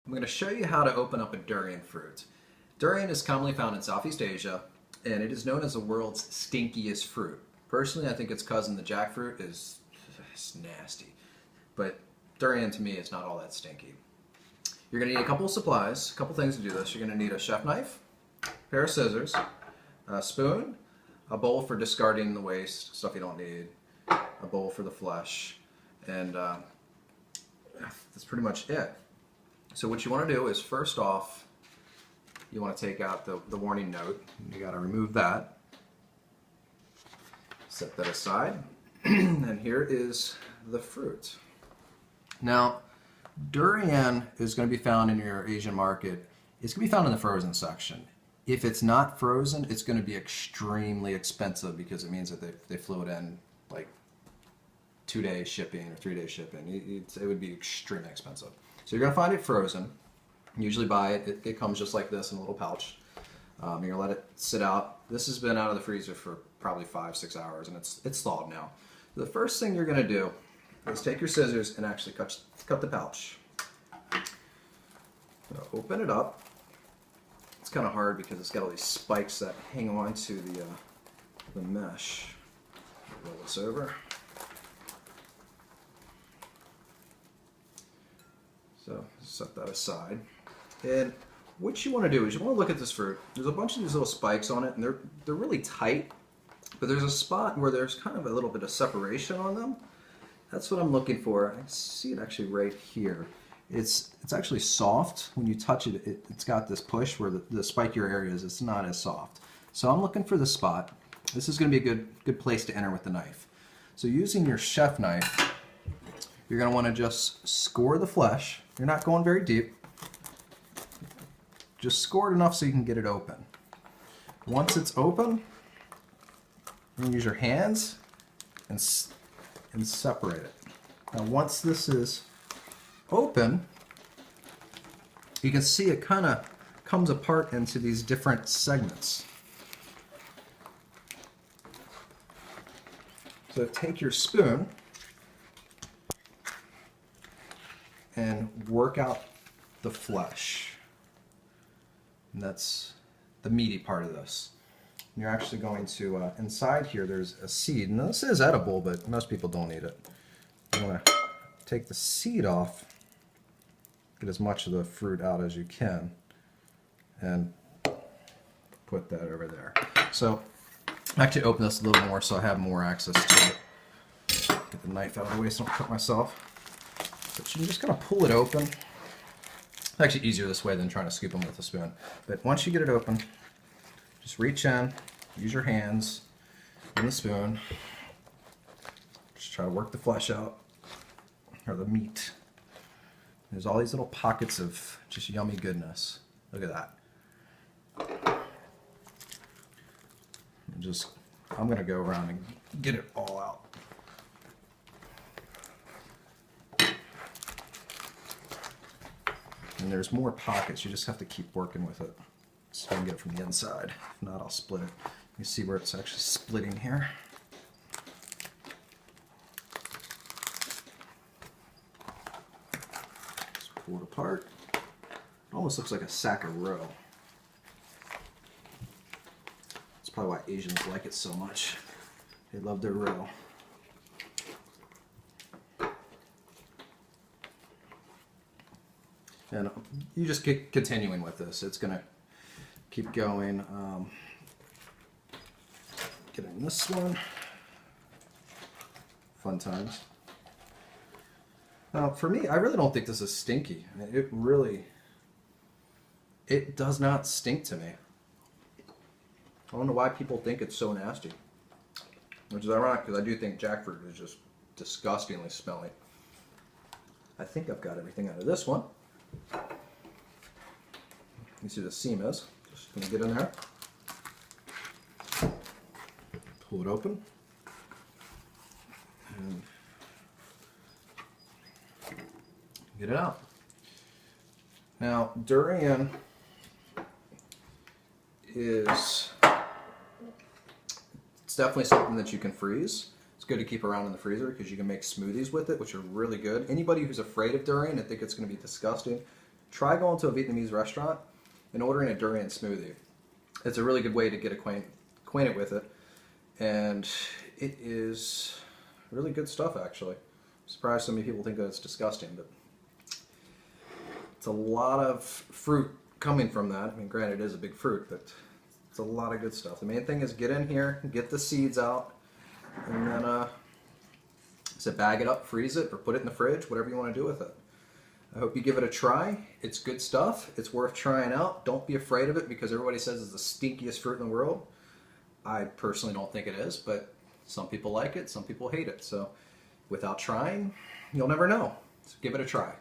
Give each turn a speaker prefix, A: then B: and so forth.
A: I'm going to show you how to open up a durian fruit. Durian is commonly found in Southeast Asia, and it is known as the world's stinkiest fruit. Personally, I think its cousin, the jackfruit, is nasty. But durian, to me, is not all that stinky. You're going to need a couple of supplies, a couple things to do this. You're going to need a chef knife, a pair of scissors, a spoon, a bowl for discarding the waste, stuff you don't need, a bowl for the flesh, and that's pretty much it. So what you want to do is, first off, you want to take out the warning note. You got to remove that. Set that aside. And here is the fruit. Now, durian is going to be found in your Asian market. It's going to be found in the frozen section. If it's not frozen, it's going to be extremely expensive because it means that they flew it in like 2-day shipping or 3-day shipping. It would be extremely expensive. So you're going to find it frozen. Usually buy it. It comes just like this in a little pouch. You're going to let it sit out. This has been out of the freezer for probably 5-6 hours, and it's thawed now. The first thing you're going to do is take your scissors and actually cut the pouch. So open it up. It's kind of hard because it's got all these spikes that hang on to the mesh. Roll this over. So set that aside. And what you want to do is you want to look at this fruit. There's a bunch of these little spikes on it, and they're really tight, but there's a spot where there's kind of a little bit of separation on them. That's what I'm looking for. I see it actually right here. It's actually soft. When you touch it, it's got this push where the spikier areas, it's not as soft. So I'm looking for the spot. This is going to be a good place to enter with the knife. So using your chef knife, you're going to want to just score the flesh. You're not going very deep. Just score it enough so you can get it open. Once it's open, you can use your hands and separate it. Now once this is open, you can see it kind of comes apart into these different segments. So take your spoon and work out the flesh. And that's the meaty part of this. And you're actually going to, inside here there's a seed. Now this is edible, but most people don't eat it. You want to take the seed off, get as much of the fruit out as you can, and put that over there. So actually open this a little more so I have more access to it. Get the knife out of the way so I don't cut myself. But you're just going to pull it open. It's actually easier this way than trying to scoop them with a spoon. But once you get it open, just reach in, use your hands and the spoon. Just try to work the flesh out, or the meat. There's all these little pockets of just yummy goodness. Look at that. And I'm going to go around and get it all out. And there's more pockets. You just have to keep working with it so you can get it from the inside. If not, I'll split it. You see where it's actually splitting here. Just pull it apart. It almost looks like a sack of roe. That's probably why Asians like it so much. They love their roe. And you just keep continuing with this. It's going to keep going. Getting this one. Fun times. Now, for me, I really don't think this is stinky. I mean, it does not stink to me. I don't know why people think it's so nasty. Which is ironic because I do think jackfruit is just disgustingly smelly. I think I've got everything out of this one. You see the seam is. Just going to get in there. Pull it open. And get it out. Now, durian it's definitely something that you can freeze. It's good to keep around in the freezer because you can make smoothies with it, which are really good. Anybody who's afraid of durian and think it's going to be disgusting, try going to a Vietnamese restaurant and ordering a durian smoothie. It's a really good way to get acquainted with it, and it is really good stuff, actually. I'm surprised so many people think that it's disgusting, but it's a lot of fruit coming from that. I mean, granted, it is a big fruit, but it's a lot of good stuff. The main thing is get in here, get the seeds out, and then bag it up, freeze it, or put it in the fridge, whatever you want to do with it. I hope you give it a try. It's good stuff. It's worth trying out. Don't be afraid of it because everybody says it's the stinkiest fruit in the world. I personally don't think it is, but some people like it, some people hate it. So without trying, you'll never know. So give it a try.